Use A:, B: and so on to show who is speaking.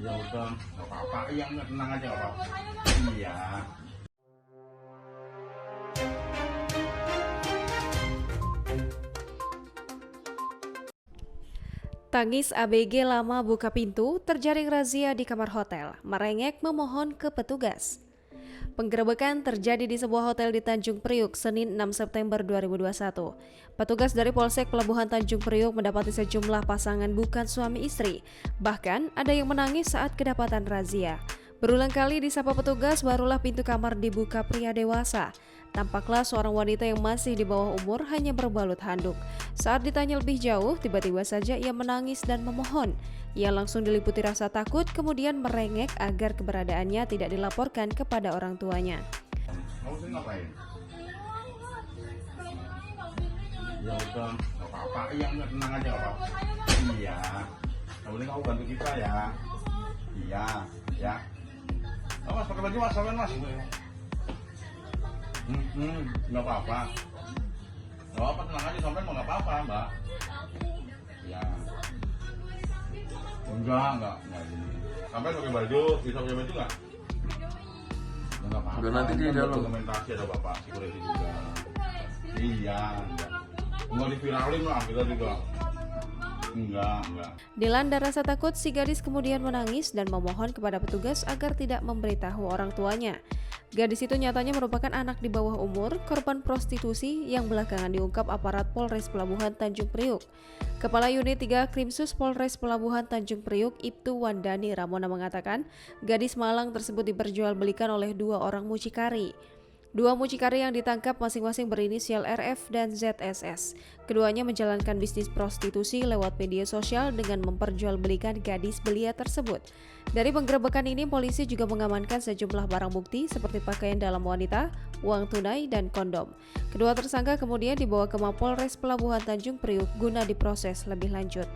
A: Ya udah, nggak apa-apa. Iya, nggak, tenang aja, nggak apa-apa. Iya.
B: Tangis ABG lama buka pintu, terjaring razia di kamar hotel, merengek memohon ke petugas. Penggerebekan terjadi di sebuah hotel di Tanjung Priuk, Senin 6 September 2021. Petugas dari Polsek Pelabuhan Tanjung Priuk mendapati sejumlah pasangan bukan suami istri. Bahkan ada yang menangis saat kedapatan razia. Berulang kali disapa petugas, barulah pintu kamar dibuka pria dewasa. Tampaklah seorang wanita yang masih di bawah umur hanya berbalut handuk. Saat ditanya lebih jauh, tiba-tiba saja ia menangis dan memohon. Ia langsung diliputi rasa takut, kemudian merengek agar keberadaannya tidak dilaporkan kepada orang tuanya.
A: Kamu sih ngapain? Ya udah, nggak apa-apa. Iya, nggak, tenang aja, nggak apa-apa. Iya. Yang penting kamu bantu kita ya. Iya, ya. Oh, mas, pakai baju mas, sampean mas. Nggak apa-apa. Nggak apa-apa, tenang aja, sampean mau nggak apa-apa, mbak. Ya. Enggak gini. Sampai pakai baju, bisa pakai baju nggak? Ya, nggak apa-apa.
C: Udah nanti di
A: Kan
C: dalam.
A: dokumentasi ada bapak security juga. Iya, enggak diviralin lah kita juga. Enggak.
B: Dilanda rasa takut, si gadis kemudian menangis dan memohon kepada petugas agar tidak memberitahu orang tuanya. Gadis itu nyatanya merupakan anak di bawah umur, korban prostitusi yang belakangan diungkap aparat Polres Pelabuhan Tanjung Priuk. Kepala Unit 3 Krimsus Polres Pelabuhan Tanjung Priuk, Ibtu Wandani Ramona mengatakan, gadis malang tersebut diperjualbelikan oleh dua orang mucikari. Dua mucikari yang ditangkap masing-masing berinisial RF dan ZSS. Keduanya menjalankan bisnis prostitusi lewat media sosial dengan memperjualbelikan gadis belia tersebut. Dari penggerebekan ini, polisi juga mengamankan sejumlah barang bukti seperti pakaian dalam wanita, uang tunai, dan kondom. Kedua tersangka kemudian dibawa ke Mapolres Pelabuhan Tanjung Priuk guna diproses lebih lanjut.